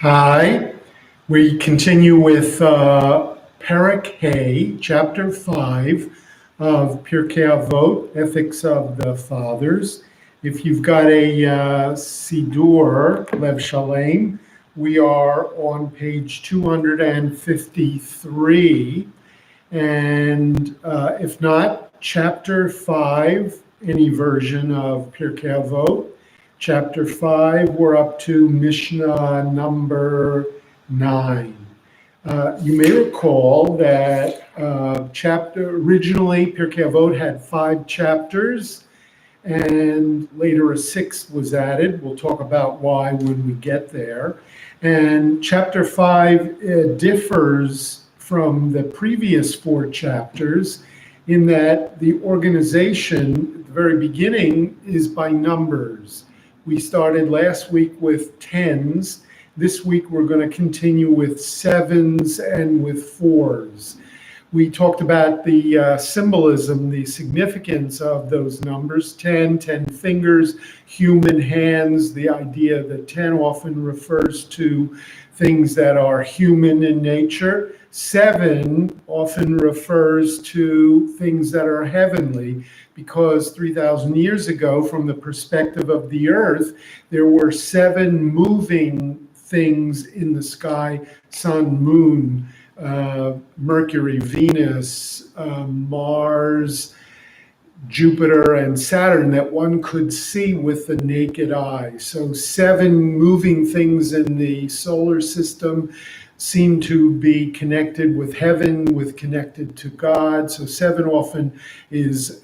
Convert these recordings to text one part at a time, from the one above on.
Hi. We continue with Pirkei, chapter 5 of Pirkei Avot, Ethics of the Fathers. If you've got a Sidur, Lev Shalem, we are on page 253. And if not, chapter 5, any version of Pirkei Avot. Chapter 5, we're up to Mishnah number 9. You may recall that originally Pirkei Avot had 5 chapters, and later a 6th was added. We'll talk about why when we get there. And chapter 5 differs from the previous 4 chapters in that the organization at the very beginning is by numbers. We started last week with 10s. This week we're going to continue with 7s and with 4s. We talked about the symbolism, the significance of those numbers: 10 fingers, human hands. The idea that 10 often refers to things that are human in nature. 7 often refers to things that are heavenly, because 3,000 years ago, from the perspective of the earth, there were 7 moving things in the sky: sun, moon, Mercury, Venus, Mars, Jupiter, and Saturn that one could see with the naked eye. So 7 moving things in the solar system seem to be connected with heaven, connected to God. So 7 often is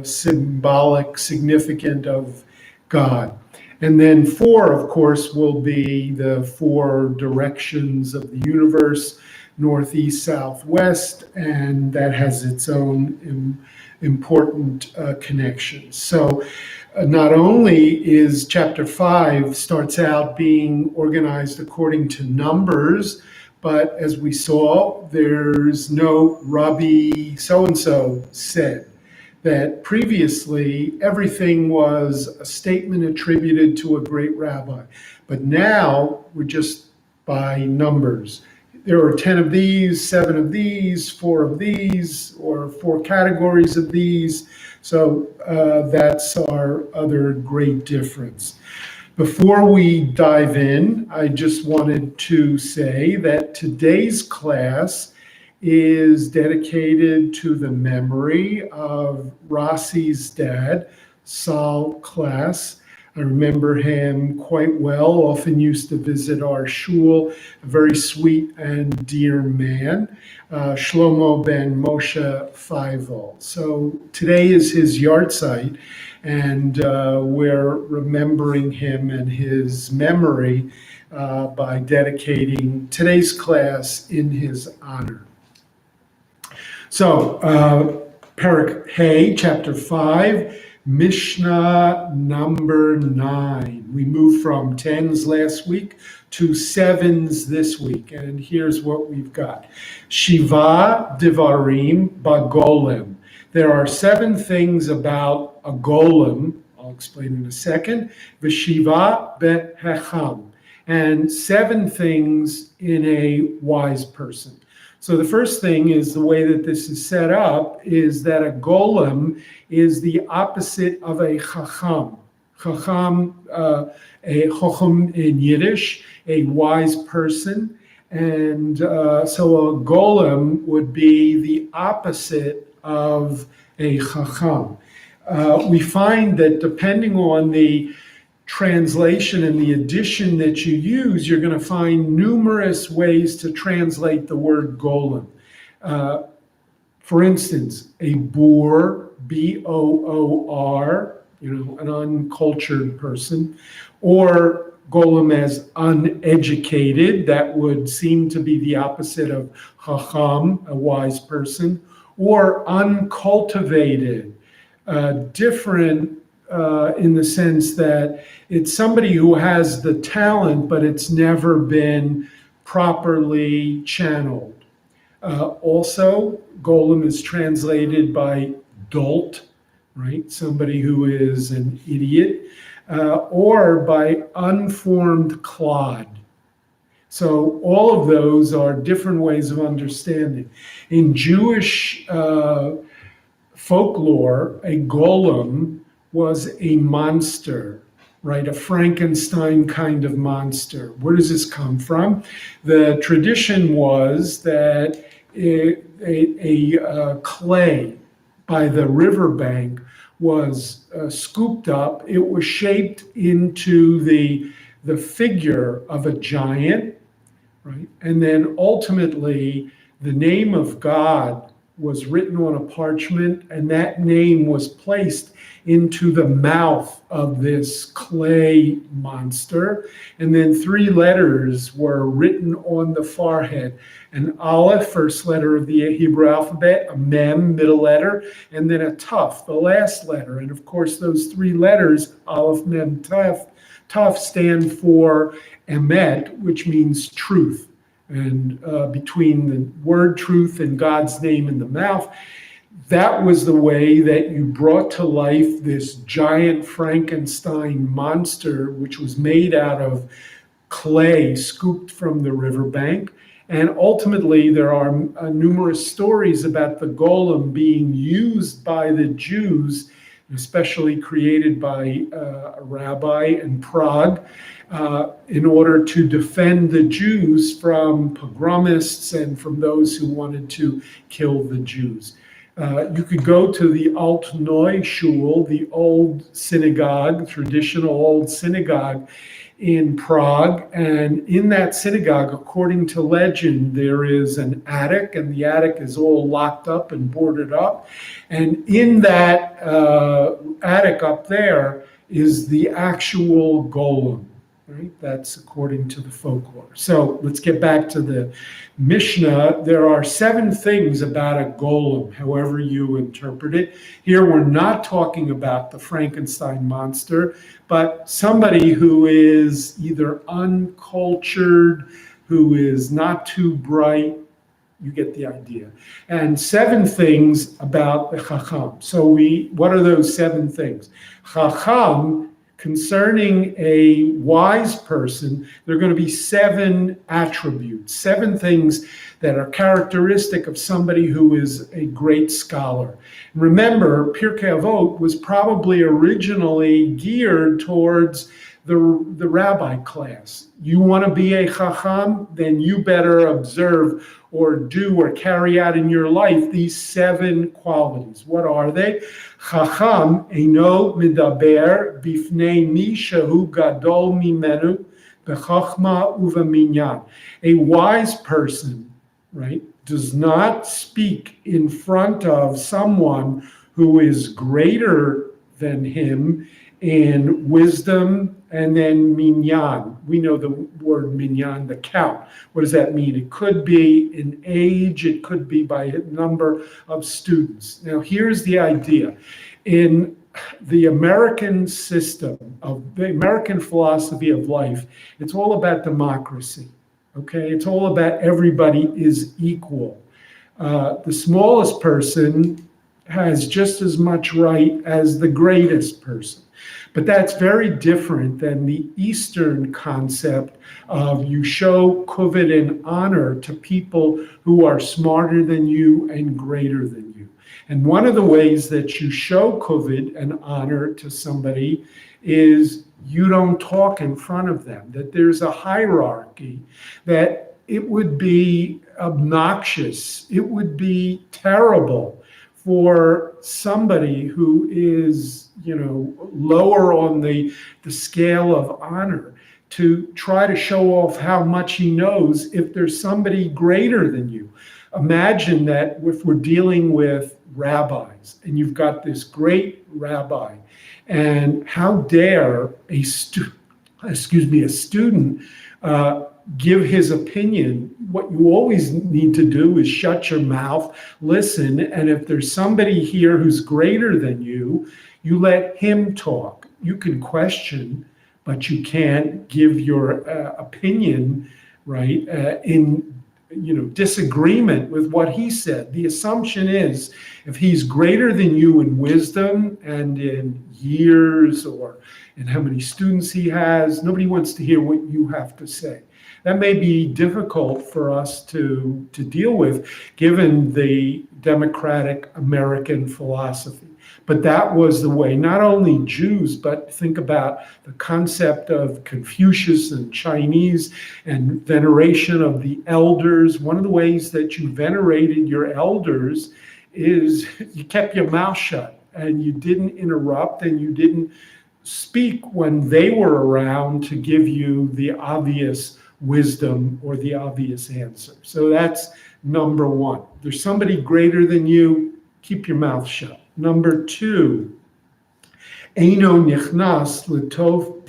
symbolic, significant of God. And then 4, of course, will be the 4 directions of the universe: northeast, southwest, and that has its own important connections. So not only is chapter 5 starts out being organized according to numbers, but as we saw, there's no Rabbi so-and-so said. That previously everything was a statement attributed to a great rabbi. But now we're just by numbers. There are 10 of these, 7 of these, 4 of these, or 4 categories of these. So that's our other great difference. Before we dive in, I just wanted to say that today's class is dedicated to the memory of Rossi's dad, Saul Klass. I remember him quite well, often used to visit our shul, a very sweet and dear man, Shlomo ben Moshe Feivel. So today is his yahrzeit, and we're remembering him and his memory by dedicating today's class in his honor. So, Pirkei, chapter 5, Mishnah number 9. We moved from 10s last week to 7s this week, and here's what we've got. Shiva Devarim Bagolem. There are 7 things about a golem, I'll explain in a second, Veshiva Behecham, and 7 things in a wise person. So the first thing is, the way that this is set up is that a golem is the opposite of a chacham. Chacham, a chacham in Yiddish, a wise person. And so a golem would be the opposite of a chacham. We find that depending on the translation and the addition that you use, you're going to find numerous ways to translate the word golem. For instance, a boor, B-O-O-R, an uncultured person, or golem as uneducated, that would seem to be the opposite of chacham, a wise person, or uncultivated, different in the sense that it's somebody who has the talent, but it's never been properly channeled. Also, golem is translated by dolt, right? Somebody who is an idiot, or by unformed clod. So all of those are different ways of understanding. In Jewish folklore, a golem was a monster, right? A Frankenstein kind of monster. Where does this come from? The tradition was that clay by the riverbank was scooped up. It was shaped into the figure of a giant, right? And then ultimately, the name of God was written on a parchment, and that name was placed into the mouth of this clay monster. And then 3 letters were written on the forehead: an aleph, first letter of the Hebrew alphabet, a mem, middle letter, and then a tuf, the last letter. And of course, those 3 letters, aleph, mem, tuf, stand for emet, which means truth. And between the word truth and God's name in the mouth, that was the way that you brought to life this giant Frankenstein monster, which was made out of clay scooped from the riverbank. And ultimately, there are numerous stories about the golem being used by the Jews, especially created by a rabbi in Prague, in order to defend the Jews from pogromists and from those who wanted to kill the Jews. You could go to the Alt Neu Shul, the old synagogue, traditional old synagogue in Prague. And in that synagogue, according to legend, there is an attic, and the attic is all locked up and boarded up. And in that attic up there is the actual golem. Right? That's according to the folklore. So let's get back to the Mishnah. There are 7 things about a golem, however you interpret it. Here we're not talking about the Frankenstein monster, but somebody who is either uncultured, who is not too bright. You get the idea. And 7 things about the Chacham. So what are those 7 things? Chacham, concerning a wise person, there are going to be 7 attributes, 7 things that are characteristic of somebody who is a great scholar. Remember, Pirkei Avot was probably originally geared towards the rabbi class. You want to be a chacham, then you better observe or do or carry out in your life these 7 qualities. What are they? Chacham eino midaber bifnei mi shehu gadol mimenu bechachma uveminyan. A wise person, right, does not speak in front of someone who is greater than him in wisdom. And then minyan. We know the word minyan, the count. What does that mean? It could be in age, it could be by a number of students. Now, here's the idea. In the American system of the American philosophy of life, it's all about democracy. Okay, it's all about everybody is equal. The smallest person has just as much right as the greatest person. But that's very different than the Eastern concept of you show kavod and honor to people who are smarter than you and greater than you. And one of the ways that you show kavod and honor to somebody is you don't talk in front of them, that there's a hierarchy, that it would be obnoxious, it would be terrible for somebody who is, lower on the scale of honor to try to show off how much he knows if there's somebody greater than you. Imagine that if we're dealing with rabbis and you've got this great rabbi, and how dare a student give his opinion. What you always need to do is shut your mouth, listen, and if there's somebody here who's greater than you, you let him talk. You can question, but you can't give your opinion, right, in disagreement with what he said. The assumption is if he's greater than you in wisdom and in years or in how many students he has, nobody wants to hear what you have to say. That may be difficult for us to deal with, given the democratic American philosophy. But that was the way, not only Jews, but think about the concept of Confucius and Chinese and veneration of the elders. One of the ways that you venerated your elders is you kept your mouth shut and you didn't interrupt and you didn't speak when they were around to give you the obvious wisdom or the obvious answer. So that's number one. There's somebody greater than you, keep your mouth shut. Number two, Eino nichnas letoch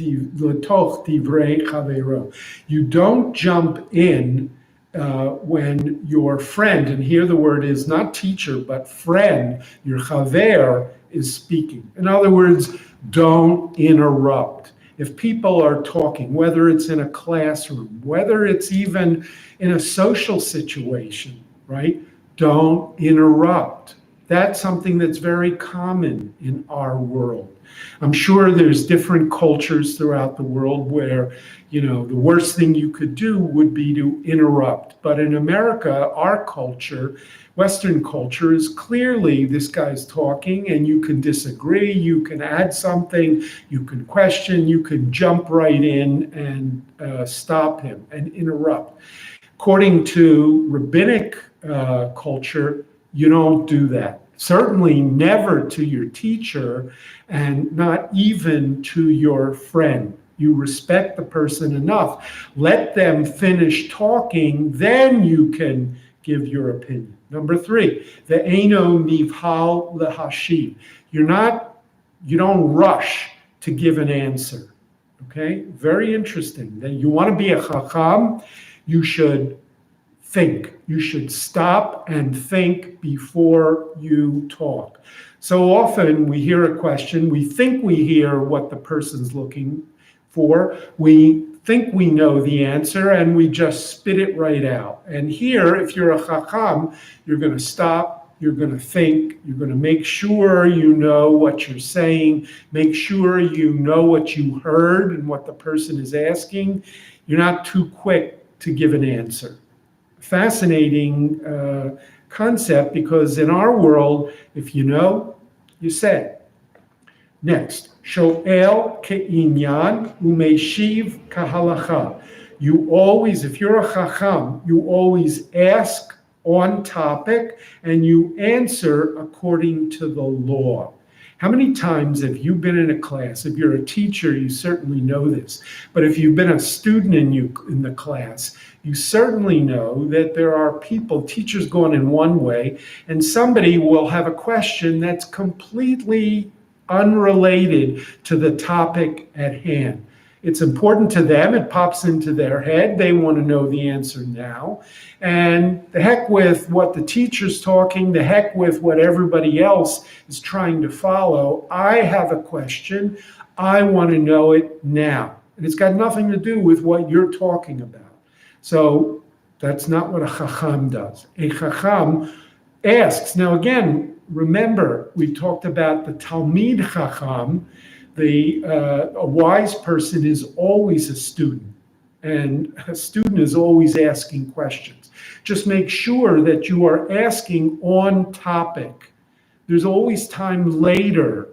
divrei chavero. You don't jump in when your friend, and here the word is not teacher, but friend, your chaver, is speaking. In other words, don't interrupt. If people are talking, whether it's in a classroom, whether it's even in a social situation, right? Don't interrupt. That's something that's very common in our world. I'm sure there's different cultures throughout the world where, the worst thing you could do would be to interrupt. But in America, our culture, Western culture, is clearly this guy's talking and you can disagree, you can add something, you can question, you can jump right in and stop him and interrupt. According to rabbinic culture, you don't do that. Certainly never to your teacher and not even to your friend. You respect the person enough. Let them finish talking, then you can give your opinion. Number three, the eino nivhal lehashiv. You don't rush to give an answer. Okay, very interesting. That you want to be a chacham, you should think. You should stop and think before you talk. So often we hear a question, we think we hear what the person's looking for, we think we know the answer, and we just spit it right out. And here, if you're a chacham, you're going to stop, you're going to think, you're going to make sure you know what you're saying, make sure you know what you heard and what the person is asking. You're not too quick to give an answer. Fascinating concept, because in our world, if you know, you say. Next, sho'el ke'inyan umeshiv kahalacha. You always, if you're a chacham, you always ask on topic and you answer according to the law. How many times have you been in a class? If you're a teacher, you certainly know this. But if you've been a student in the class, you certainly know that there are people, teachers going in one way, and somebody will have a question that's completely unrelated to the topic at hand. It's important to them. It pops into their head. They want to know the answer now. And the heck with what the teacher's talking, the heck with what everybody else is trying to follow. I have a question. I want to know it now. And it's got nothing to do with what you're talking about. So that's not what a chacham does. A chacham asks. Now again, remember, we talked about the Talmid chacham. A wise person is always a student, and a student is always asking questions. Just make sure that you are asking on topic. There's always time later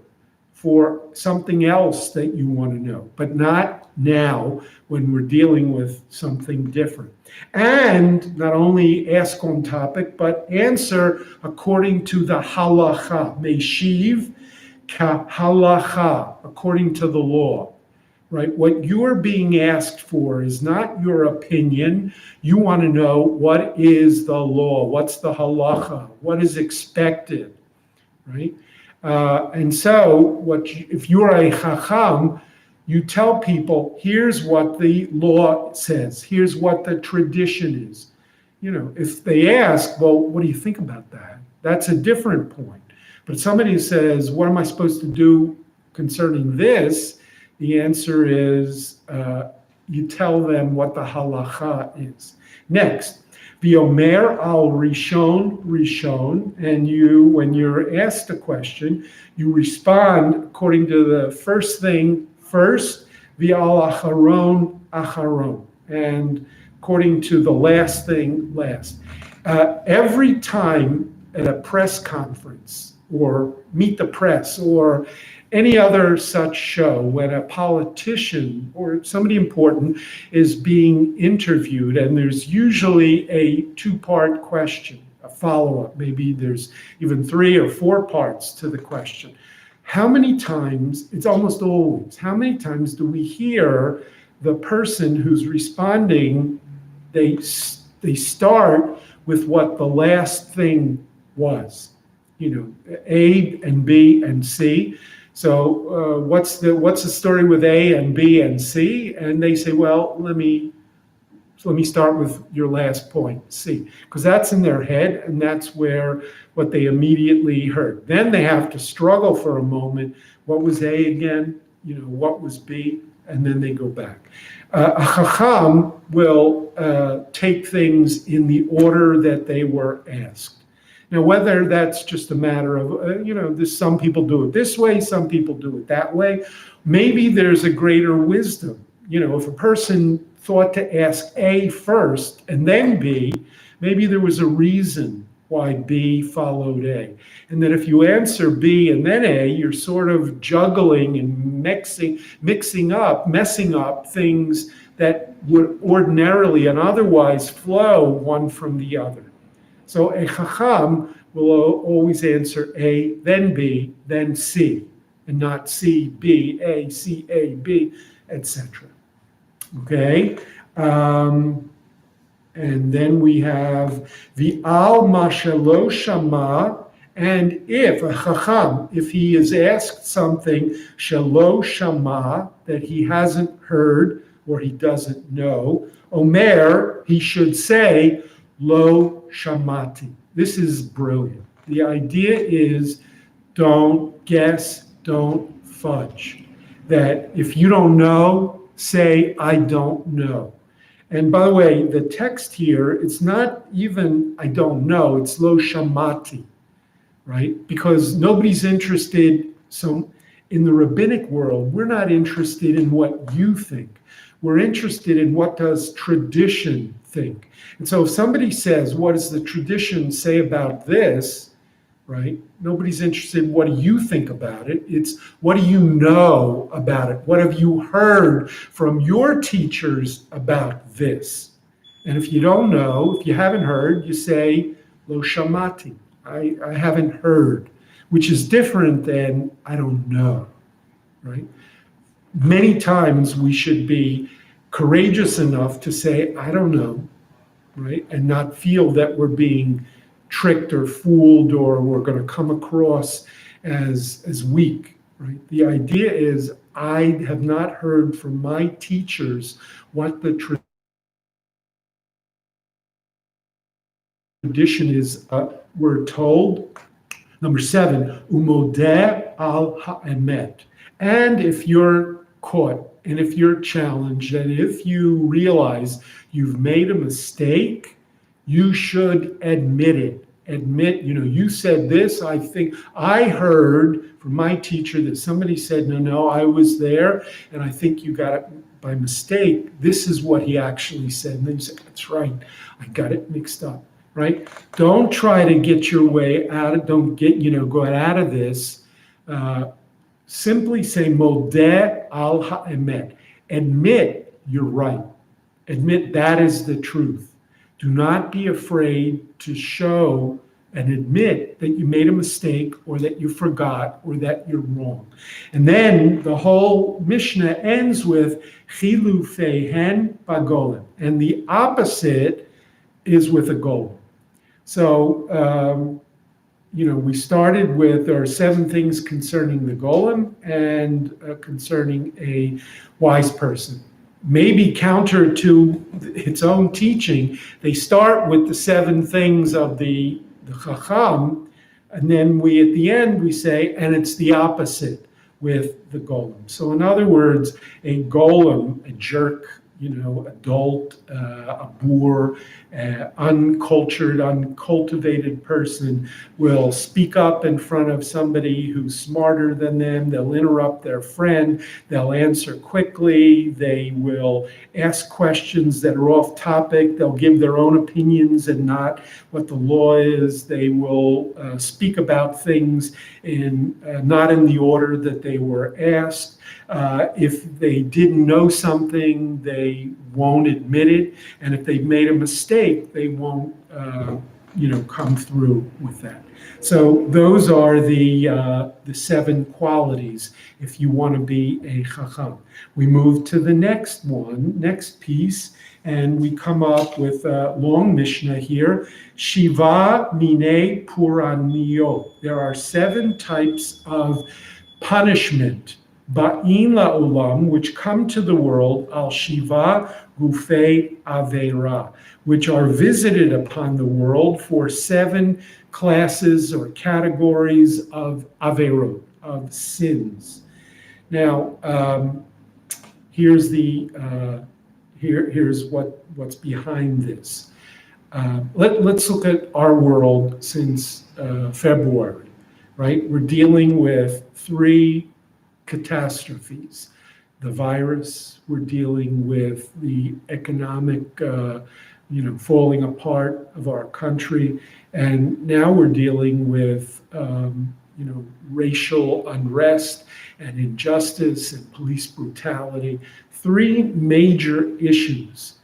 for something else that you want to know, but not now when we're dealing with something different. And not only ask on topic, but answer according to the halacha. Meshiv halacha, according to the law, right? What you are being asked for is not your opinion. You want to know what is the law, what's the halacha, what is expected, right? And so, if you're a chacham, you tell people, here's what the law says, here's what the tradition is. If they ask, well, what do you think about that? That's a different point. But somebody says, what am I supposed to do concerning this? The answer is, you tell them what the halacha is. Next, v'omer al rishon, and you, when you're asked a question, you respond according to the first thing first, v'al acharon, and according to the last thing last. Every time at a press conference or Meet the Press or any other such show, when a politician or somebody important is being interviewed, and there's usually a two-part question, a follow-up, maybe there's even 3 or 4 parts to the question. How many times, it's almost always, how many times do we hear the person who's responding, they start with what the last thing was, A and B and C. So what's the story with A and B and C? And they say, well, let me start with your last point, C, because that's in their head, and that's what they immediately heard. Then they have to struggle for a moment. What was A again? What was B? And then they go back. A chacham will take things in the order that they were asked. Now, whether that's just a matter of, some people do it this way, some people do it that way, maybe there's a greater wisdom. If a person thought to ask A first and then B, maybe there was a reason why B followed A. And that if you answer B and then A, you're sort of juggling and messing up things that would ordinarily and otherwise flow one from the other. So a chacham will always answer A, then B, then C, and not C, B, A, C, A, B, etc. Okay? And then we have the al mashalo shama, and if a chacham, if he is asked something shalo shama, that he hasn't heard or he doesn't know, omer, he should say lo shamati. This is brilliant. The idea is don't guess, don't fudge. That if you don't know, say I don't know. And by the way, the text here, it's not even I don't know, it's lo shamati, right? Because nobody's interested. So in the rabbinic world, we're not interested in what you think. We're interested in what does tradition think. And so if somebody says, what does the tradition say about this, right? Nobody's interested in what do you think about it. It's what do you know about it? What have you heard from your teachers about this? And if you don't know, if you haven't heard, you say, lo shamati, I haven't heard, which is different than I don't know, right? Many times we should be courageous enough to say, I don't know, right? And not feel that we're being tricked or fooled or we're going to come across as weak, right? The idea is I have not heard from my teachers what the tradition is. We're told, number 7, umodeh al ha'emet. And if you're caught and if you're challenged and if you realize you've made a mistake, you should admit it. Admit, you said this. I think I heard from my teacher that somebody said, no, I was there, and I think you got it by mistake. This is what he actually said. And then you say, that's right, I got it mixed up, right? Don't try to get your way out of, go out of this. Simply say, modeh al ha'emet. Admit you're right. Admit that is the truth. Do not be afraid to show and admit that you made a mistake or that you forgot or that you're wrong. And then the whole Mishnah ends with chilufehen bagolim. And the opposite is with a golem. So, we started with our 7 things concerning the golem and concerning a wise person. Maybe counter to its own teaching, they start with the 7 things of the chacham, and then at the end we say, and it's the opposite with the golem. So in other words, a golem, a jerk, adult, a boor, uncultured, uncultivated person will speak up in front of somebody who's smarter than them. They'll interrupt their friend. They'll answer quickly. They will ask questions that are off topic. They'll give their own opinions and not what the law is. They will speak about things not in the order that they were asked. If they didn't know something, they won't admit it. And if they've made a mistake, they won't, come through with that. So those are the 7 qualities if you want to be a chacham. We move to the next piece, and we come up with a long Mishnah here. Shiva mine puraniyot. There are 7 types of punishment, ba'in la'olam, which come to the world, al shiva gufei aveira, which are visited upon the world for 7 classes or categories of averot, of sins. Now, here's what's behind this. Let's look at our world since February, right? We're dealing with 3 catastrophes. The virus, we're dealing with the economic, falling apart of our country, and now we're dealing with, racial unrest and injustice and police brutality. 3 major issues.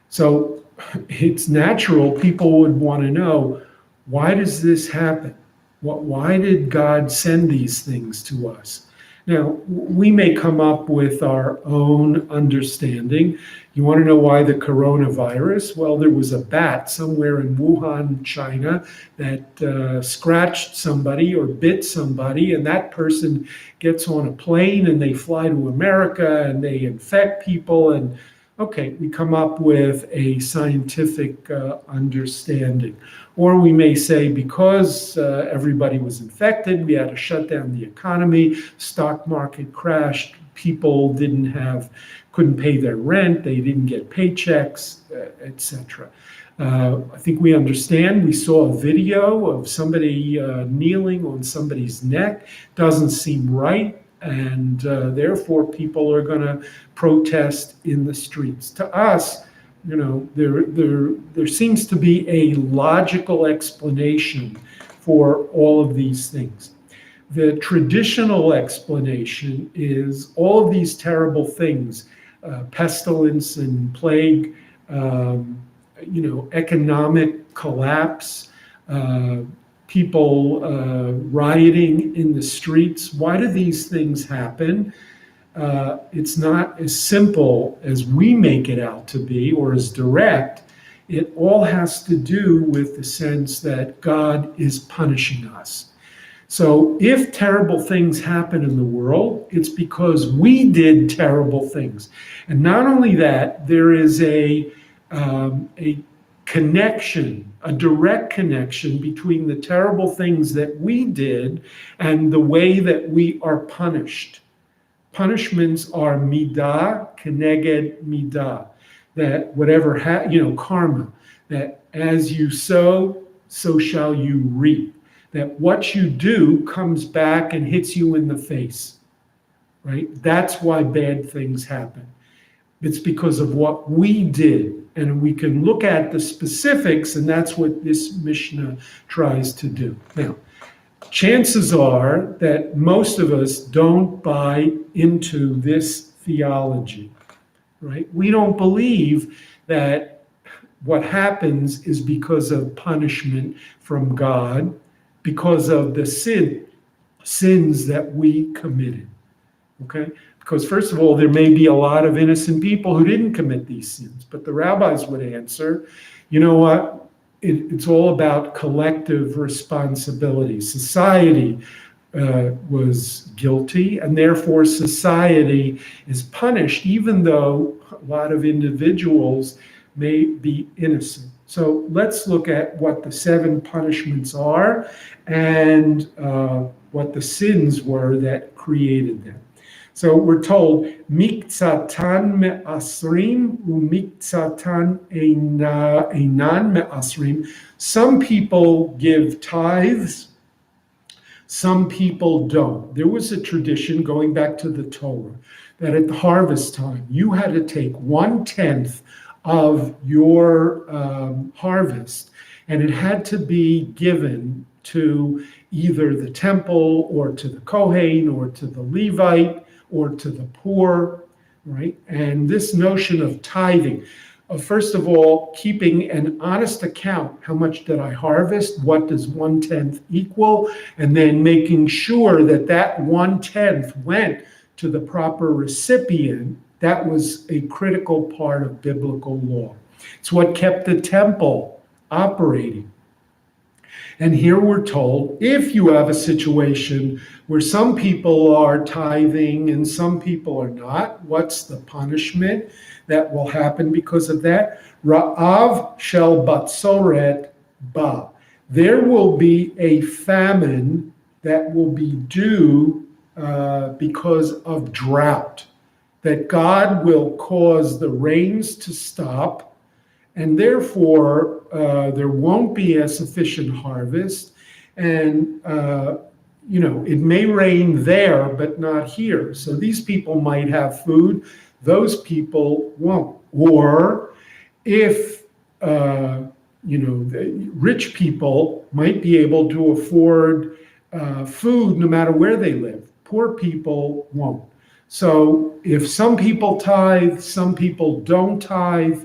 So it's natural people would want to know, why does this happen? Why did God send these things to us? Now, we may come up with our own understanding. You want to know why the coronavirus? Well, there was a bat somewhere in Wuhan, China, that scratched somebody or bit somebody, and that person gets on a plane and they fly to America and they infect people. And okay, we come up with a scientific understanding. Or we may say, because everybody was infected, we had to shut down the economy, stock market crashed, people couldn't pay their rent, they didn't get paychecks, etc. I think we understand. We saw a video of somebody kneeling on somebody's neck. Doesn't seem right, and therefore people are going to protest in the streets. To us, there seems to be a logical explanation for all of these things. The traditional explanation is all of these terrible things, pestilence and plague, economic collapse, people rioting in the streets. Why do these things happen? It's not as simple as we make it out to be, or as direct. It all has to do with the sense that God is punishing us. So if terrible things happen in the world, it's because we did terrible things. And not only that, there is a connection, a direct connection between the terrible things that we did and the way that we are punished. Punishments are midah keneged midah, that whatever, karma, that as you sow, so shall you reap. That what you do comes back and hits you in the face, right? That's why bad things happen. It's because of what we did. And we can look at the specifics, and that's what this Mishnah tries to do. Now, chances are that most of us don't buy into this theology, right? We don't believe that what happens is because of punishment from God, because of the sins that we committed, okay? Because first of all, there may be a lot of innocent people who didn't commit these sins, but the rabbis would answer, you know what? It's all about collective responsibility. Society was guilty, and therefore society is punished, even though a lot of individuals may be innocent. So let's look at what the 7 punishments are and what the sins were that created them. So we're told, miktsatan me'asrim umiktsatan einan me'asrim. Some people give tithes, some people don't. There was a tradition going back to the Torah that at the harvest time, you had to take 1/10 of your harvest, and it had to be given to either the temple or to the Kohen or to the Levite or to the poor, right? And this notion of tithing, first of all, keeping an honest account. How much did I harvest? What does 1/10 equal? And then making sure that that 1/10 went to the proper recipient. That was a critical part of biblical law. It's what kept the temple operating. And here we're told, if you have a situation where some people are tithing and some people are not, what's the punishment that will happen because of that? Ra'av shel batzoret ba. There will be a famine that will be due because of drought, that God will cause the rains to stop, and therefore there won't be a sufficient harvest. And it may rain there, but not here. So these people might have food, those people won't. Or if the rich people might be able to afford food no matter where they live, poor people won't. So if some people tithe, some people don't tithe,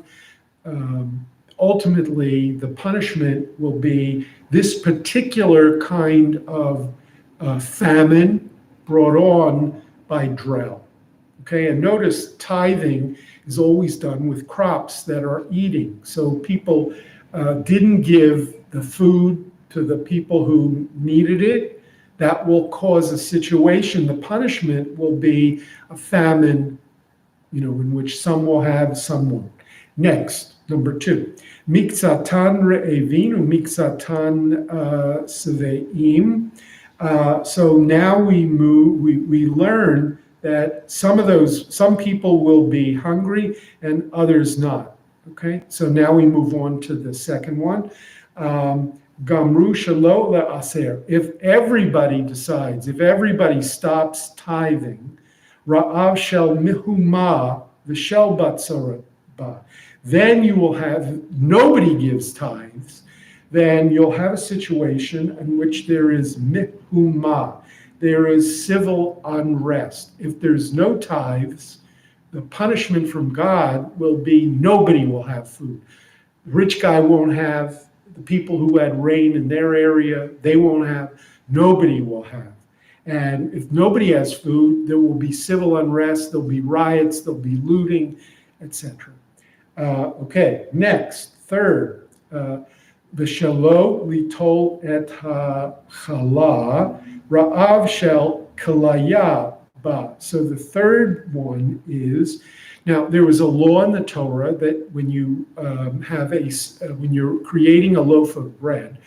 ultimately the punishment will be this particular kind of famine brought on by drought. Okay, and notice tithing is always done with crops that are eating. So people didn't give the food to the people who needed it. That will cause a situation. The punishment will be a famine, in which some will have, some won't. Next, number 2, miktsatan re'evin umiktsatan seveim. So now we learn that some people will be hungry and others not. Okay, so now we move on to the second one. Gamru shelo le'aser. If everybody decides, if everybody stops tithing, ra'av shel mihuma v'shel batzoret ba, then you will have, nobody gives tithes, then you'll have a situation in which there is mihuma, there is civil unrest. If there's no tithes, the punishment from God will be nobody will have food. The rich guy won't have, the people who had rain in their area, they won't have, nobody will have. And if nobody has food, there will be civil unrest, there'll be riots, there'll be looting, etc. Okay, next, third, v'shelo litol et ha'chala ra'av shel kalaya ba. So the third one is, now there was a law in the Torah that when you when you're creating a loaf of bread,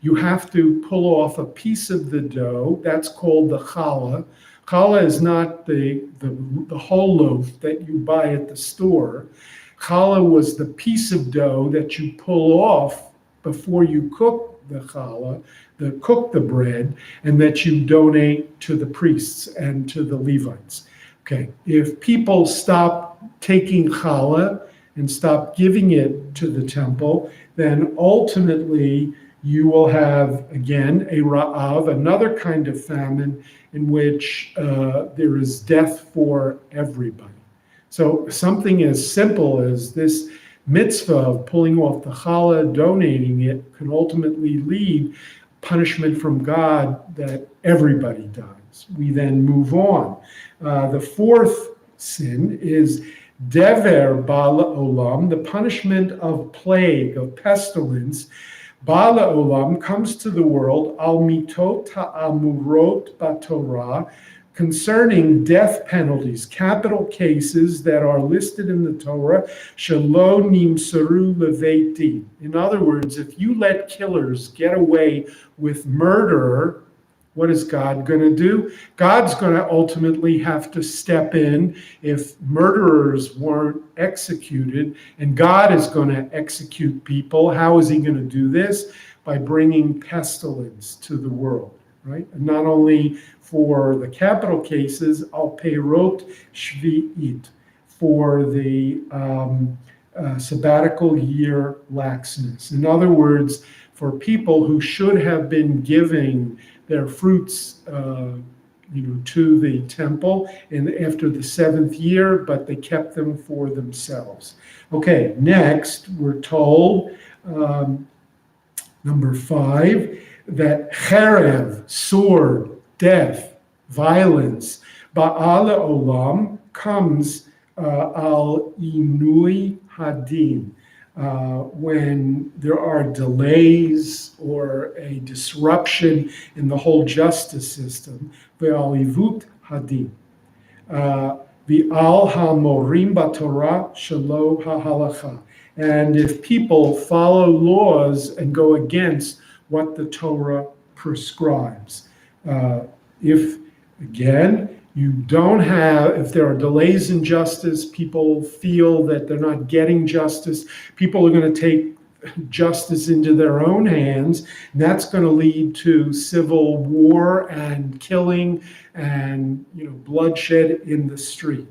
you have to pull off a piece of the dough. That's called the challah. Challah is not the whole loaf that you buy at the store. Challah was the piece of dough that you pull off before you cook the challah, cook the bread, and that you donate to the priests and to the Levites. Okay, if people stop taking challah and stop giving it to the temple, then ultimately you will have, again, a ra'av, another kind of famine in which there is death for everybody. So something as simple as this mitzvah of pulling off the challah, donating it, can ultimately lead punishment from God that everybody dies. We then move on. The fourth sin is dever bala olam, the punishment of plague, of pestilence. Bala olam comes to the world, al mitot ha'amurot b'Torah, concerning death penalties, capital cases that are listed in the Torah, shelo nimsaru leveit din. In other words, if you let killers get away with murder, What is God going to do? God's going to ultimately have to step in if murderers weren't executed, and God is going to execute people. How is he going to do this? By bringing pestilence to the world, right? And not only for the capital cases, al peirot shvi'it, for the sabbatical year laxness. In other words, for people who should have been giving their fruits to the temple after the seventh year, but they kept them for themselves. Okay, next we're told, number 5, that cherev, sword, death, violence, ba'al olam, comes al inui hadin, when there are delays or a disruption in the whole justice system, ve'al ivut hadin, ve'al hamorim b'Torah shelo ha'halacha, and if people follow laws and go against what the Torah prescribes. If, again, you don't have, if there are delays in justice, people feel that they're not getting justice, people are going to take justice into their own hands, and that's going to lead to civil war and killing and bloodshed in the street.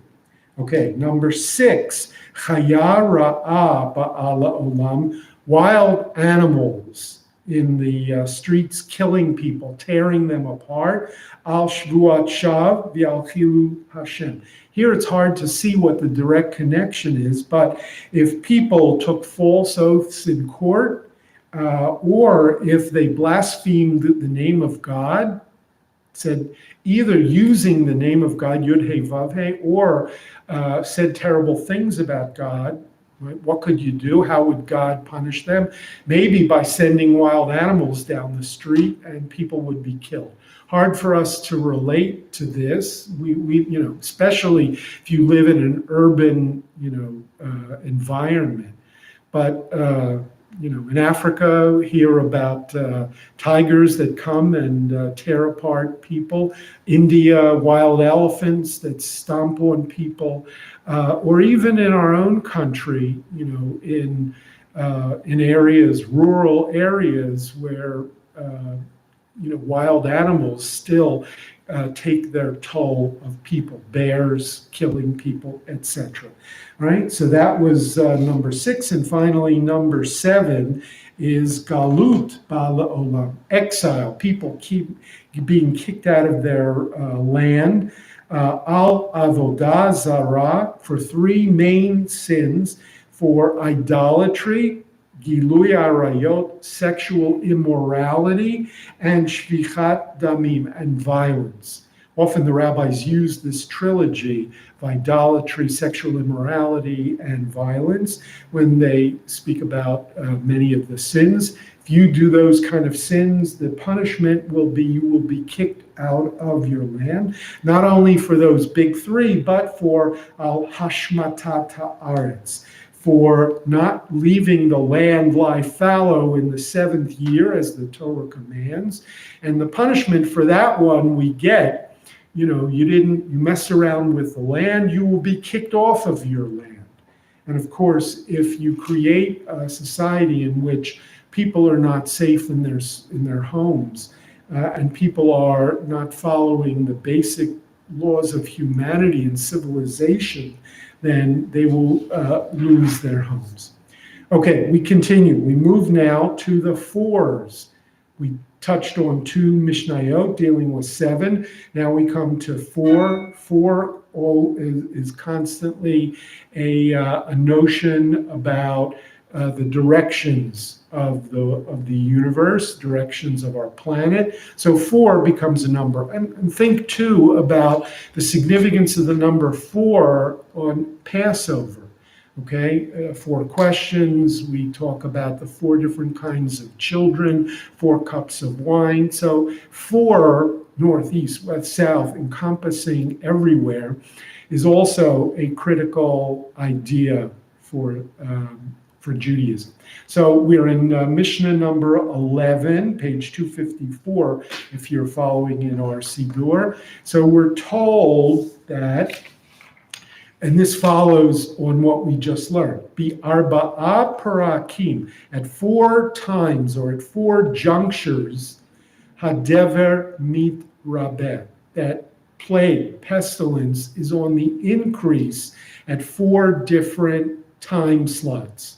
Okay, number 6, chaya ra'ah ba'ala olam, wild animals in the streets killing people, tearing them apart, al shvuat shav v'al chilu Hashem. Here it's hard to see what the direct connection is, but if people took false oaths in court, or if they blasphemed the name of God, said either using the name of God, Yud He Vav He, or said terrible things about God, right? What could you do? How would God punish them? Maybe by sending wild animals down the street and people would be killed. Hard for us to relate to this. We especially if you live in an urban, environment. But in Africa, hear about tigers that come and tear apart people. India, wild elephants that stomp on people, or even in our own country, in areas, rural areas where wild animals still take their toll of people, bears killing people, etc. Right? So that was number 6. And finally, number 7 is galut ba'ala olam, exile. People keep being kicked out of their land. Al avodah zara, for 3 main sins: for idolatry, gilui arayot, sexual immorality, and shvichat damim, and violence. Often the rabbis use this trilogy of idolatry, sexual immorality, and violence when they speak about many of the sins. If you do those kind of sins, the punishment will be you will be kicked out of your land, not only for those big 3, but for al hashmatat haaretz, for not leaving the land lie fallow in the 7th year as the Torah commands. And the punishment for that one we get, you mess around with the land, you will be kicked off of your land. And of course, if you create a society in which people are not safe in their homes, and people are not following the basic laws of humanity and civilization, then they will lose their homes. Okay, we continue. We move now to the 4s. We touched on 2 Mishnayot dealing with 7. Now we come to 4. 4 is constantly a notion about the directions of the universe, directions of our planet. So 4 becomes a number. And think too about the significance of the number 4 on Passover. Okay, 4 questions. We talk about the 4 different kinds of children, 4 cups of wine. So 4, north, east, west, south, encompassing everywhere, is also a critical idea for for Judaism. So we're in Mishnah number 11, page 254, if you're following in our Siddur. So we're told that, and this follows on what we just learned, Bi arba'a parakim, at 4 times or at 4 junctures, hadever mit rabeh, that plague, pestilence is on the increase at 4 different time slots.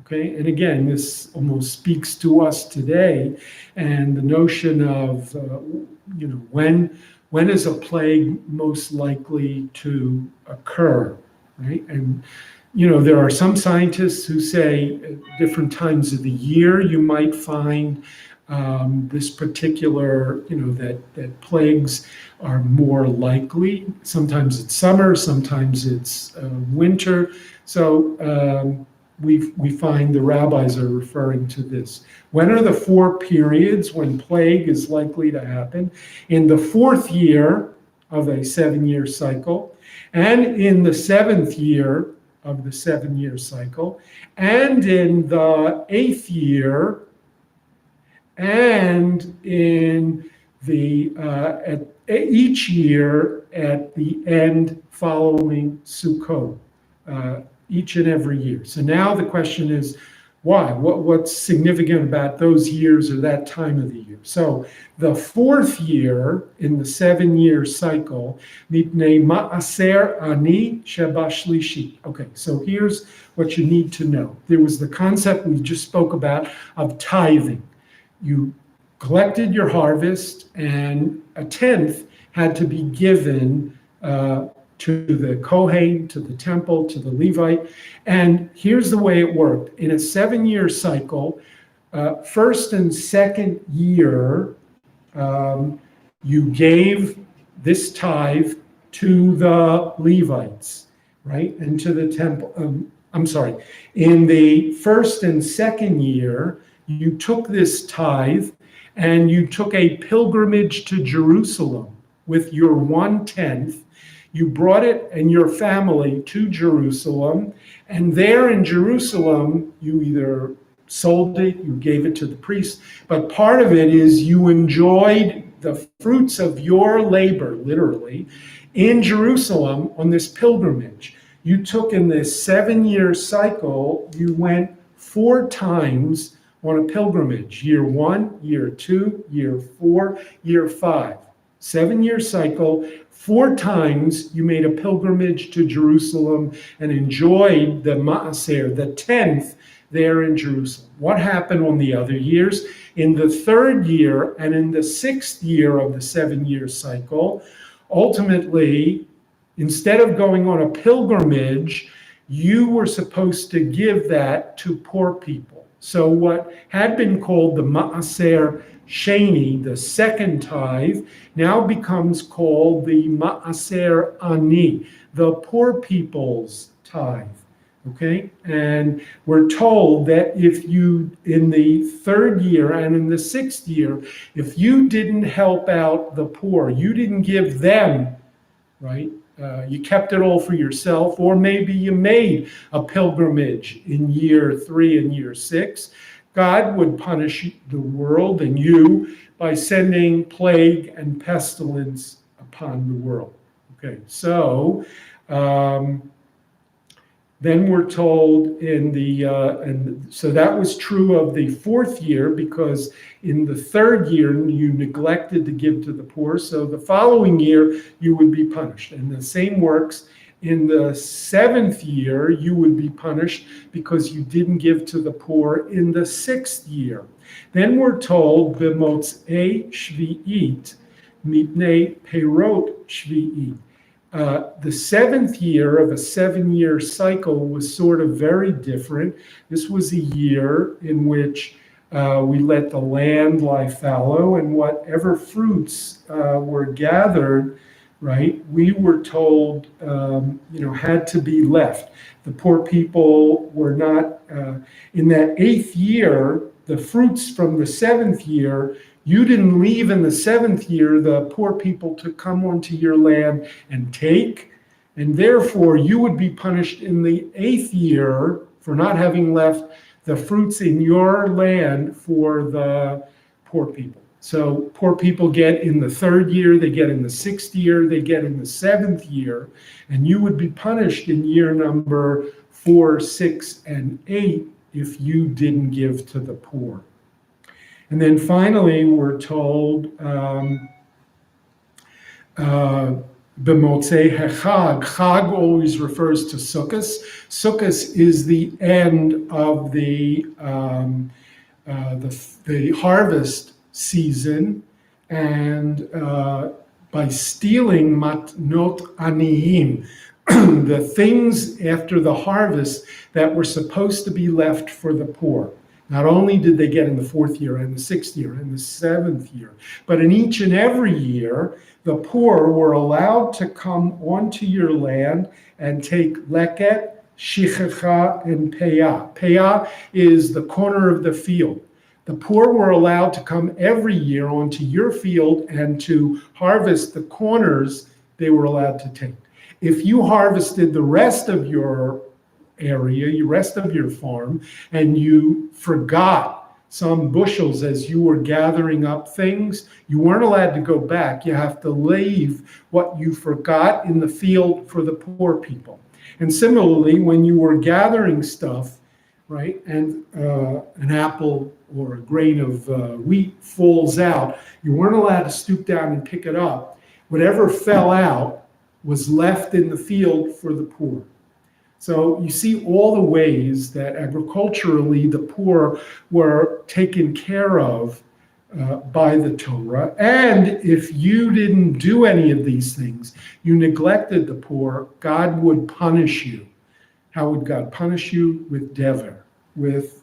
Okay, and again, this almost speaks to us today, and the notion of when is a plague most likely to occur, right? And there are some scientists who say at different times of the year you might find this particular, that plagues are more likely. Sometimes it's summer, sometimes it's winter. So we find the rabbis are referring to this. When are the 4 periods when plague is likely to happen? In the 4th year of a 7-year cycle, and in the 7th year of the 7-year cycle, and in the 8th year, and in the at each year at the end following Sukkot, each and every year. So now the question is, why? What's significant about those years or that time of the year? So the 4th year in the 7-year cycle, mipnei ma'aser ani sheba shlishi. Okay, so here's what you need to know. There was the concept we just spoke about of tithing. You collected your harvest, and a 10th had to be given to the Kohen, to the temple, to the Levite. And here's the way it worked. In a 7-year cycle, 1st and 2nd year, you gave this tithe to the Levites, right? And to the temple. In the 1st and 2nd year, you took this tithe and you took a pilgrimage to Jerusalem with your 1/10. You brought it and your family to Jerusalem, and there in Jerusalem, you either sold it, you gave it to the priest, but part of it is you enjoyed the fruits of your labor, literally, in Jerusalem on this pilgrimage. You took in this 7-year cycle, you went 4 times on a pilgrimage, year 1, year 2, year 4, year 5. 7-year cycle, 4 times you made a pilgrimage to Jerusalem and enjoyed the Maaser, the 10th, there in Jerusalem. What happened on the other years? In the 3rd year and in the 6th year of the 7-year cycle, ultimately, instead of going on a pilgrimage, you were supposed to give that to poor people. So what had been called the Maaser Sheni, the 2nd tithe, now becomes called the Maaser Ani, the poor people's tithe. Okay, and we're told that if you, in the 3rd year and in the 6th year, if you didn't help out the poor, you didn't give them, right? You kept it all for yourself, or maybe you made a pilgrimage in year 3 and year 6, God would punish the world and you by sending plague and pestilence upon the world. Okay, so then we're told in the, and so that was true of the 4th year, because in the 3rd year you neglected to give to the poor, so the following year you would be punished. And the same works in the 7th year, you would be punished because you didn't give to the poor in the 6th year. Then we're told, b'motzei shvi'it, mipnei perot shvi'it. The 7th year of a 7-year cycle was sort of very different. This was a year in which we let the land lie fallow, and whatever fruits were gathered, right, we were told, had to be left. The poor people were not, in that 8th year, the fruits from the 7th year, you didn't leave in the 7th year the poor people to come onto your land and take, and therefore you would be punished in the 8th year, for not having left the fruits in your land for the poor people. So poor people get in the third year, they get in the sixth year, they get in the seventh year, and you would be punished in year number 4, 6, and 8 if you didn't give to the poor. And then finally, we're told B'motzei Hechag. Chag always refers to Sukkot. Sukkot is the end of the harvest season, and by stealing matnot aniyim, the things after the harvest that were supposed to be left for the poor. Not only did they get in the fourth year and the sixth year and the seventh year, but in each and every year, the poor were allowed to come onto your land and take leket, shichecha, and peyah. Peyah is the corner of the field. The poor were allowed to come every year onto your field and to harvest the corners they were allowed to take. If you harvested the rest of your area, the rest of your farm, and you forgot some bushels as you were gathering up things, you weren't allowed to go back. You have to leave what you forgot in the field for the poor people. And similarly, when you were gathering stuff, right, and an apple or a grain of wheat falls out, you weren't allowed to stoop down and pick it up. Whatever fell out was left in the field for the poor. So you see all the ways that agriculturally the poor were taken care of by the Torah. And if you didn't do any of these things, you neglected the poor, God would punish you. How would God punish you? With dever, with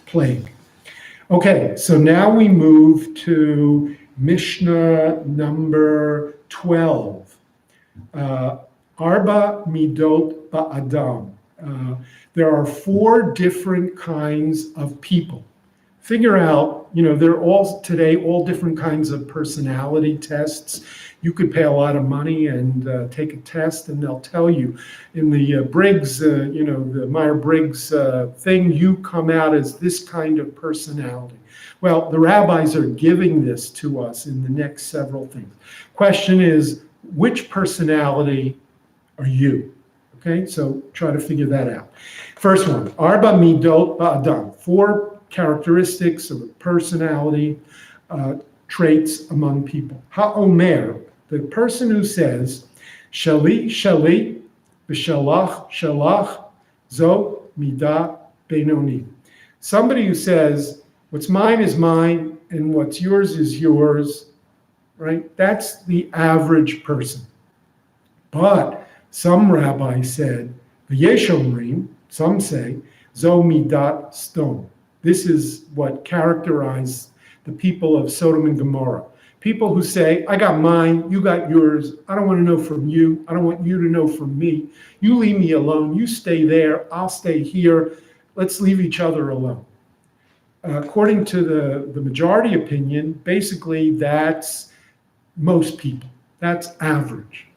plague. Okay, so now we move to Mishnah number 12. Arba midot ba'adam. There are 4 different kinds of people. Figure out, they're all today, all different kinds of personality tests. You could pay a lot of money and take a test, and they'll tell you in the Briggs, the Myers-Briggs thing, you come out as this kind of personality. Well, the rabbis are giving this to us in the next several things. Question is, which personality are you? Okay, so try to figure that out. First one, Arba midot ba'adam, 4 characteristics of a personality, traits among people. Ha'omer, the person who says, Shali, Shali, v'shalach, Shalach, zo midah benoni. Somebody who says, what's mine is mine, and what's yours is yours, right? That's the average person. But some rabbis said, v'yeshomrim, some say, zo midat stone. This is what characterized the people of Sodom and Gomorrah. People who say, I got mine, you got yours. I don't want to know from you. I don't want you to know from me. You leave me alone. You stay there. I'll stay here. Let's leave each other alone. According to the majority opinion, basically that's most people. That's average.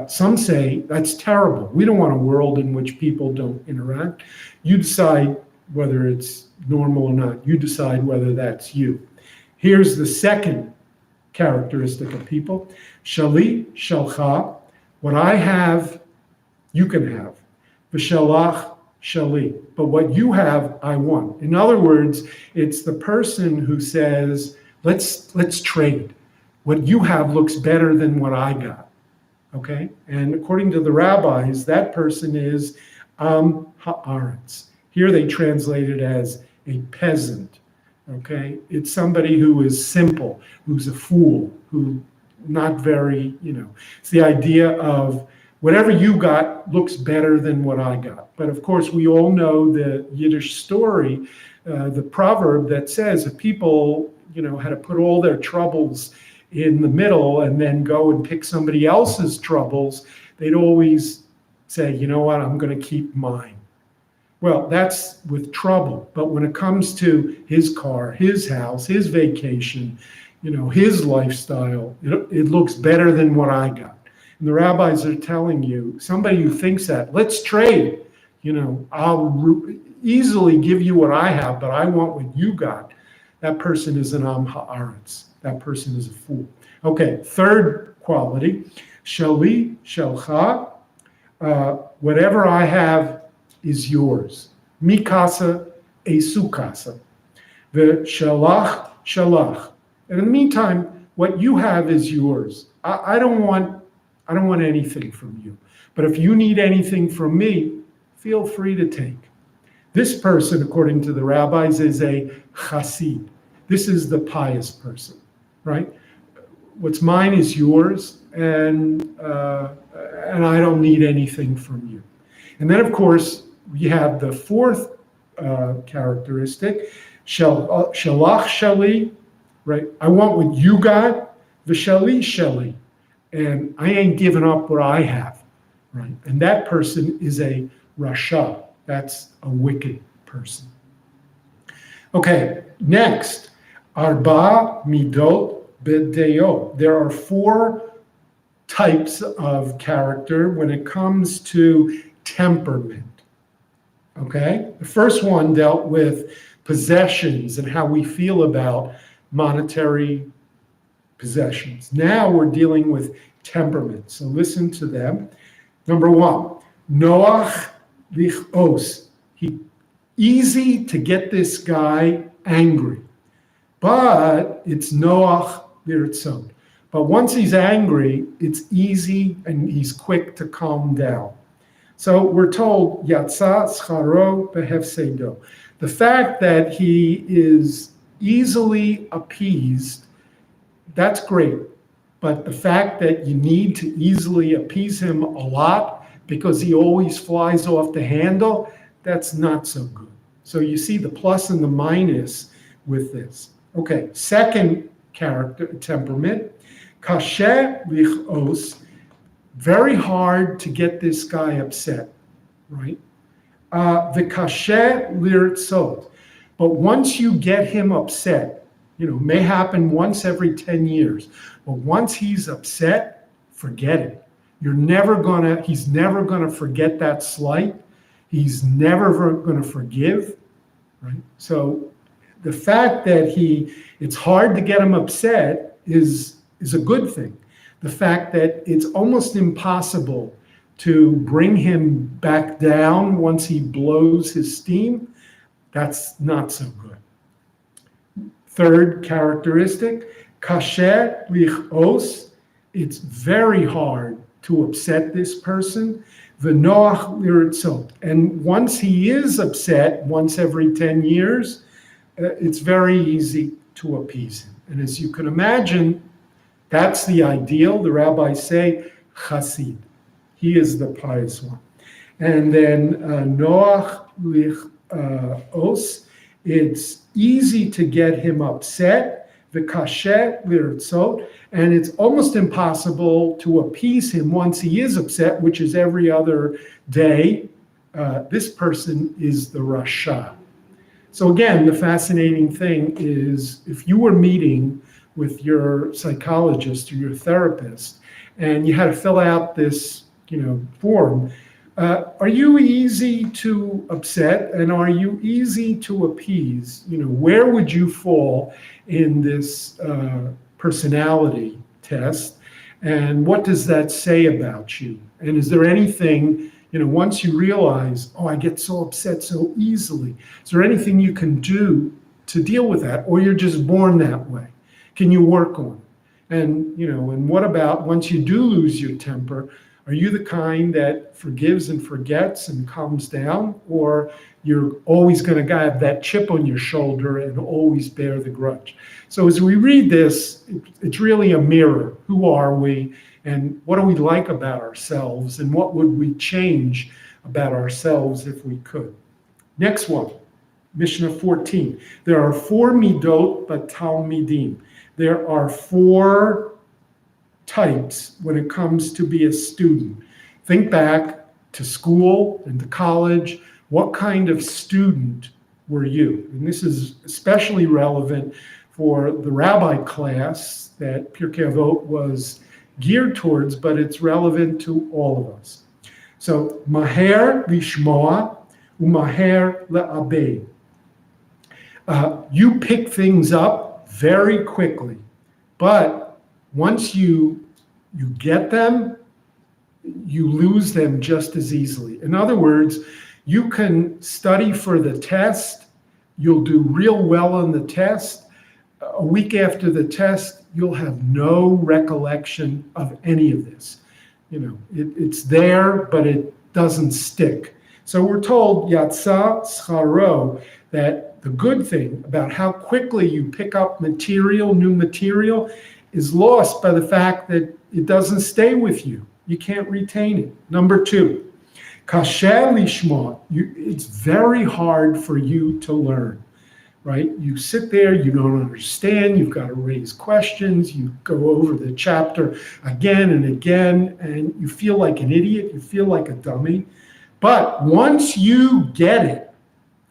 Some say that's terrible. We don't want a world in which people don't interact. You decide whether it's normal or not. You decide whether that's you. Here's the second characteristic of people. Shali, shalcha, what I have, you can have. V'shalach, shali, but what you have, I want. In other words, it's the person who says, let's trade. What you have looks better than what I got. Okay? And according to the rabbis, that person is ha'aretz. Here they translate it as a peasant, okay? It's somebody who is simple, who's a fool, who not very, it's the idea of whatever you got looks better than what I got. But of course, we all know the Yiddish story, the proverb that says if people, had to put all their troubles in the middle and then go and pick somebody else's troubles, they'd always say, you know what, I'm going to keep mine. Well, that's with trouble. But when it comes to his car, his house, his vacation, his lifestyle, it looks better than what I got. And the rabbis are telling you, somebody who thinks that, let's trade. I'll easily give you what I have, but I want what you got. That person is an am haaretz. That person is a fool. Okay, third quality, shali, shelcha, whatever I have is yours. Mikasa, esukasa. The shalach, shalach. And in the meantime, what you have is yours. I don't want anything from you. But if you need anything from me, feel free to take. This person, according to the rabbis, is a chassid. This is the pious person, right? What's mine is yours, and I don't need anything from you. And then, of course, we have the fourth characteristic, shalach shali, right? I want what you got, v'shali shali, and I ain't giving up what I have, right? And that person is a rasha. That's a wicked person. Okay, next, arba midot bedeo. There are four types of character when it comes to temperament. Okay, the first one dealt with possessions and how we feel about monetary possessions. Now we're dealing with temperament. So listen to them. Number one, Noach lichos. Easy to get this guy angry, but it's Noach lirtzon. But once he's angry, it's easy and he's quick to calm down. So we're told, Yatsa scharo behefsedo. The fact that he is easily appeased, that's great. But the fact that you need to easily appease him a lot because he always flies off the handle, that's not so good. So you see the plus and the minus with this. Okay, second character, temperament, kasher lichos. Very hard to get this guy upset, right? The kasher lirtzot. But once you get him upset, may happen once every 10 years. But once he's upset, forget it. He's never gonna forget that slight. He's never gonna forgive, right? So the fact that it's hard to get him upset is a good thing. The fact that it's almost impossible to bring him back down once he blows his steam, that's not so good. Third characteristic, kasher lichos. It's very hard to upset this person. V'noach lirtzot. And once he is upset, once every 10 years, it's very easy to appease him. And as you can imagine, that's the ideal. The rabbis say, chassid. He is the pious one. And then Noach lichos. It's easy to get him upset. V'kasher lirtzot. And it's almost impossible to appease him once he is upset, which is every other day. This person is the rasha. So again, the fascinating thing is if you were meeting with your psychologist or your therapist, and you had to fill out this, form. Are you easy to upset, and are you easy to appease? Where would you fall in this personality test, and what does that say about you? And is there anything, once you realize, I get so upset so easily, is there anything you can do to deal with that, or you're just born that way? Can you work on it? And what about once you do lose your temper, are you the kind that forgives and forgets and calms down, or you're always going to have that chip on your shoulder and always bear the grudge? So as we read this, it's really a mirror. Who are we, and what do we like about ourselves, and what would we change about ourselves if we could? Next one, Mishnah 14. There are 4 midot b'talmidim. There are 4 types when it comes to be a student. Think back to school and to college. What kind of student were you? And this is especially relevant for the rabbi class that Pirkei Avot was geared towards, but it's relevant to all of us. So, maher lishmoa umaher le'abed. You pick things up very quickly, but once you get them, you lose them just as easily. In other words, you can study for the test, you'll do real well on the test. A week after the test, you'll have no recollection of any of this. It's there, but it doesn't stick. So we're told, Yatsa Scharo, that the good thing about how quickly you pick up new material, is lost by the fact that it doesn't stay with you. You can't retain it. Number two, kasher lishma. It's very hard for you to learn, right? You sit there, you don't understand, you've got to raise questions, you go over the chapter again and again, and you feel like an idiot, you feel like a dummy. But once you get it,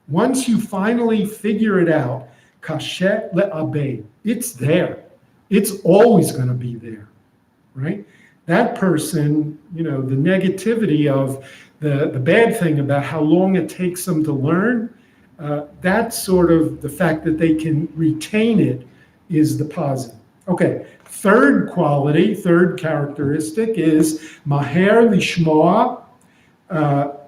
once you finally figure it out, kasher le'abed, it's there. It's always going to be there, right? That person, the negativity of the bad thing about how long it takes them to learn, that's sort of the fact that they can retain it is the positive. Okay, third characteristic is maher lishmoa.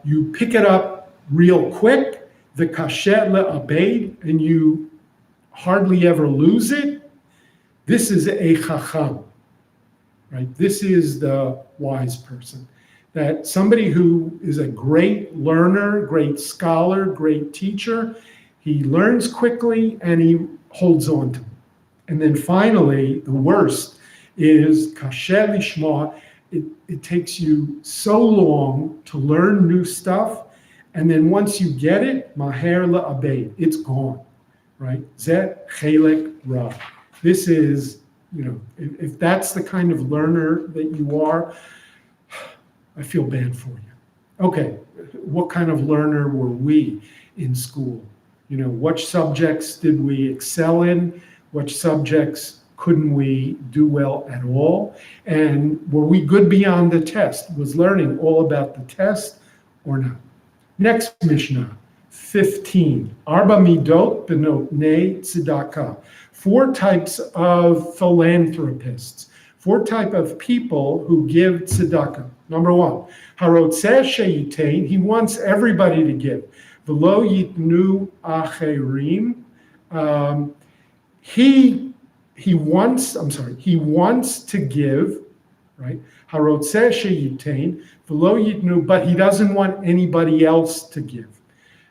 You pick it up real quick, the kasher le'abed, and you hardly ever lose it. This is a chacham. Right? This is the wise person. That somebody who is a great learner, great scholar, great teacher, he learns quickly and he holds on to it. And then finally, the worst is kasher lishma. It takes you so long to learn new stuff, and then once you get it, maher le'abed, it's gone. Right? Zeh chelek ra. This is, if that's the kind of learner that you are, I feel bad for you. Okay, what kind of learner were we in school? What subjects did we excel in? What subjects couldn't we do well at all? And were we good beyond the test? Was learning all about the test or not? Next Mishnah, 15. Arba midot benotnei tzedakah. 4 types of philanthropists, 4 types of people who give tzedakah. Number 1, harotzeh sheyitain, he wants everybody to give. V'lo yitnu acherim, he wants to give, right? Harotzeh sheyitain, v'lo yitnu, but he doesn't want anybody else to give.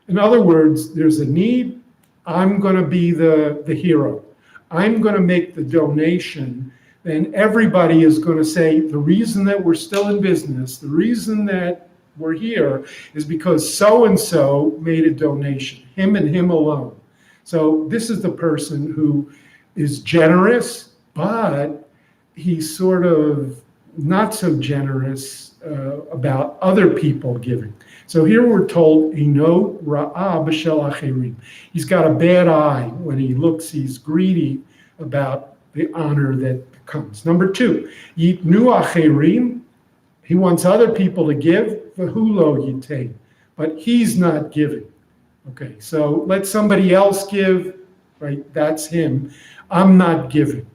In other words, there's a need, I'm going to be the hero. I'm going to make the donation, then everybody is going to say, the reason that we're still in business, the reason that we're here is because so-and-so made a donation, him and him alone. So this is the person who is generous, but he's sort of not so generous about other people giving. So here we're told, Ino ra'a b'shel acherim. He's got a bad eye when he looks, he's greedy about the honor that comes. Number 2, yitnu acherim. He wants other people to give, v'hu lo yitain, but he's not giving. Okay, so let somebody else give, right? That's him. I'm not giving.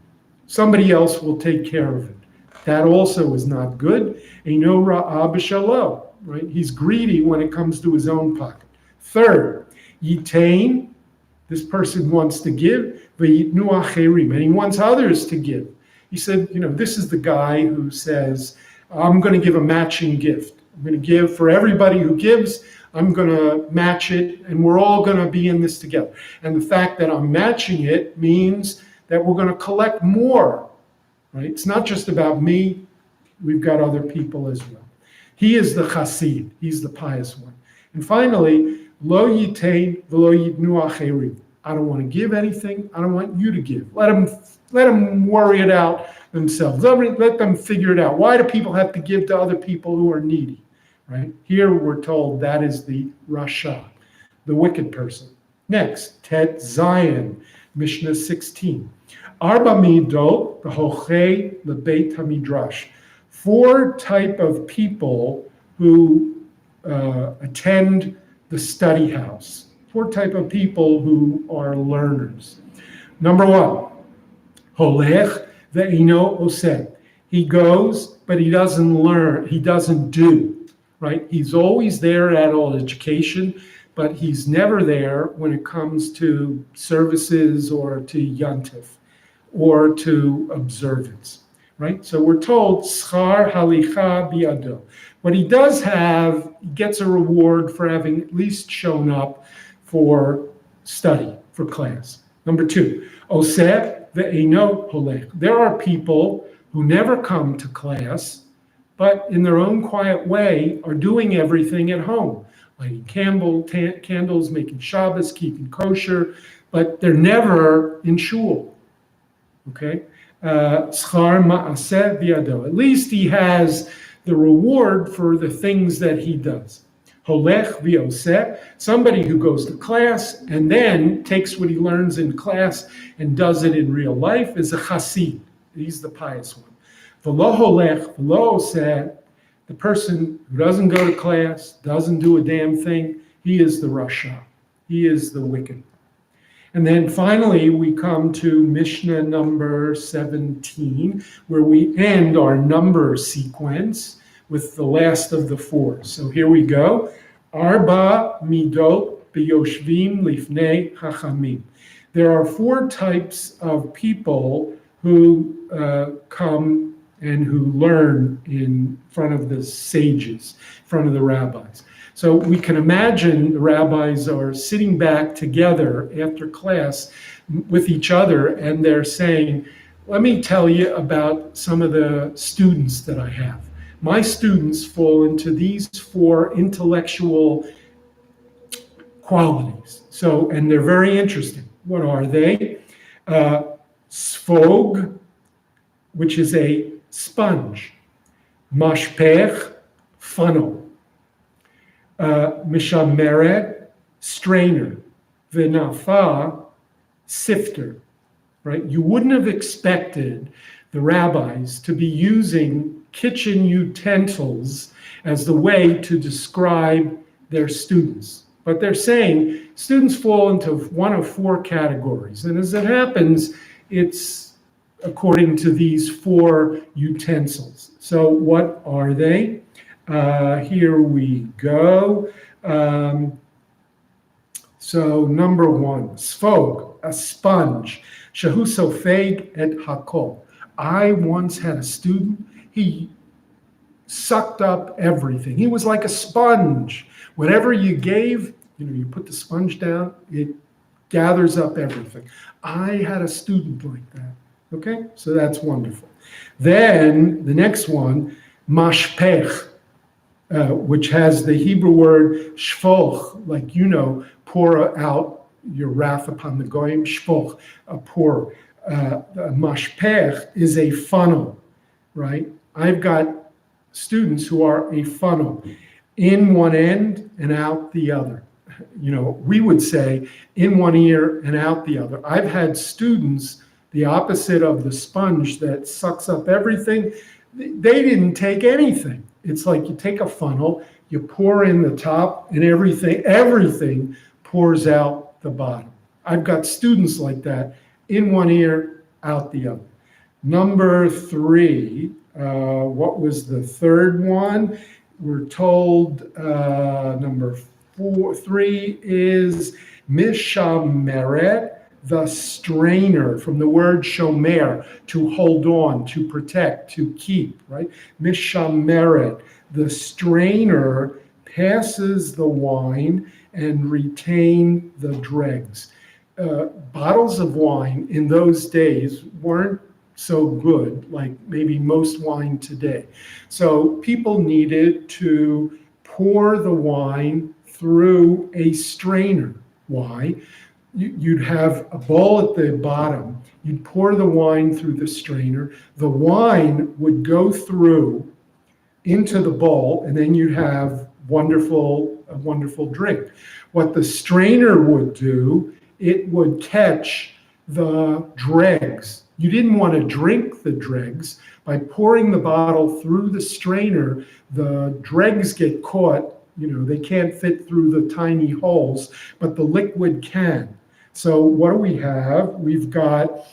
Somebody else will take care of it. That also is not good. Ino ra'a b'shelo, right? He's greedy when it comes to his own pocket. Third, yitain. This person wants to give, v'yitnu acherim, and he wants others to give. He said, this is the guy who says, I'm going to give a matching gift. I'm going to give for everybody who gives. I'm going to match it, and we're all going to be in this together. And the fact that I'm matching it means that we're going to collect more, right? It's not just about me. We've got other people as well. He is the chassid. He's the pious one. And finally, lo yitain v'lo yitnu acherim. I don't want to give anything. I don't want you to give. Let them worry it out themselves. Let them figure it out. Why do people have to give to other people who are needy? Right? Here we're told that is the Rasha, the wicked person. Next, Tet Zion, Mishnah 16. Arba midot b'hochei lebeit hamidrash. 4 type of people who attend the study house. 4 type of people who are learners. Number 1, holech ve'ino oseh. He goes, but he doesn't learn. He doesn't do, right? He's always there at adult education, but he's never there when it comes to services or to yontif or to observance, right? So we're told, schar halicha biado. What he does have, he gets a reward for having at least shown up for study, for class. Number 2, oseh ve'eno holech. There are people who never come to class, but in their own quiet way are doing everything at home, lighting candles, making Shabbos, keeping kosher, but they're never in shul. Okay? Schar ma'aseh biado. At least he has the reward for the things that he does. Holech v'oseh, somebody who goes to class and then takes what he learns in class and does it in real life is a chassid. He's the pious one. V'lo holech, v'lo oseh, the person who doesn't go to class, doesn't do a damn thing, he is the rasha. He is the wicked. And then finally, we come to Mishnah number 17, where we end our number sequence with the last of the 4. So here we go. Arba midot biyoshvim lifnei chachamim. There are 4 types of people who come and who learn in front of the sages, in front of the rabbis. So we can imagine the rabbis are sitting back together after class with each other, and they're saying, let me tell you about some of the students that I have. My students fall into these 4 intellectual qualities. So, and they're very interesting. What are they? Sfog, which is a sponge. Mashpech, funnel. Mishameret, strainer. V'nafa, sifter. Right? You wouldn't have expected the rabbis to be using kitchen utensils as the way to describe their students. But they're saying students fall into one of 4 categories. And as it happens, it's according to these 4 utensils. So what are they? Here we go. So number 1, sfog, a sponge. Shehu sofeg et hakol. I once had a student, he sucked up everything. He was like a sponge. Whatever you gave, you put the sponge down, it gathers up everything. I had a student like that. Okay, so that's wonderful. Then the next one, mashpech, which has the Hebrew word shfoch, like pour out your wrath upon the goyim, shfoch, a pour. Mashpech is a funnel, right? I've got students who are a funnel, in one end and out the other. We would say in one ear and out the other. I've had students, the opposite of the sponge that sucks up everything. They didn't take anything. It's like you take a funnel, you pour in the top, and everything pours out the bottom. I've got students like that, in one ear, out the other. Number 3, what was the third one? We're told number 3 is mishameret, the strainer, from the word shomer, to hold on, to protect, to keep, right? Mishameret, the strainer passes the wine and retain the dregs. Bottles of wine in those days weren't so good, like maybe most wine today. So people needed to pour the wine through a strainer. Why? You'd have a bowl at the bottom. You'd pour the wine through the strainer. The wine would go through into the bowl, and then you'd have a wonderful drink. What the strainer would do, it would catch the dregs. You didn't want to drink the dregs. By pouring the bottle through the strainer, the dregs get caught, they can't fit through the tiny holes, but the liquid can. So what do we have? We've got,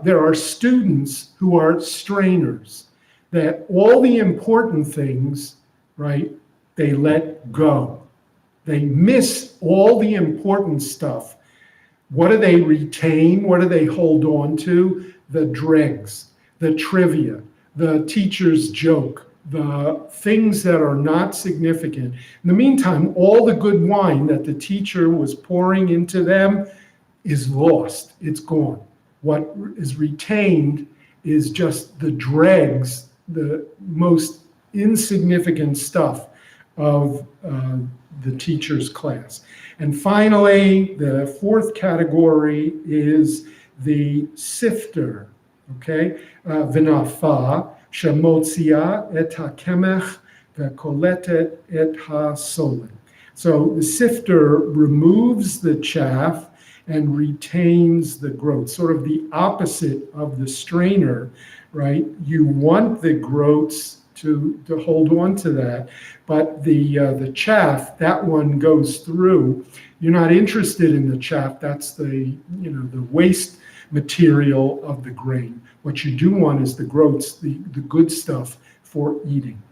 there are students who are strainers, that all the important things, right, they let go. They miss all the important stuff. What do they retain? What do they hold on to? The dregs, the trivia, the teacher's joke, the things that are not significant. In the meantime, all the good wine that the teacher was pouring into them is lost. It's gone. What is retained is just the dregs, the most insignificant stuff of the teacher's class. And finally, the fourth category is the sifter, okay? V'nafa, shemotzia et hakemech v'koletet et hasolin. So the sifter removes the chaff and retains the groats, sort of the opposite of the strainer, right? You want the groats to hold on to that, but the chaff, that one goes through. You're not interested in the chaff. That's the waste material of the grain. What you do want is the groats, the good stuff for eating.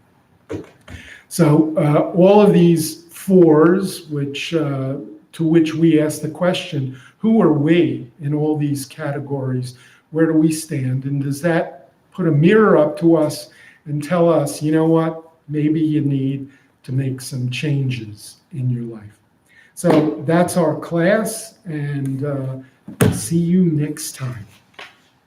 So all of these fours, to which we ask the question, who are we in all these categories? Where do we stand? And does that put a mirror up to us and tell us, you know what, maybe you need to make some changes in your life? So that's our class, and see you next time.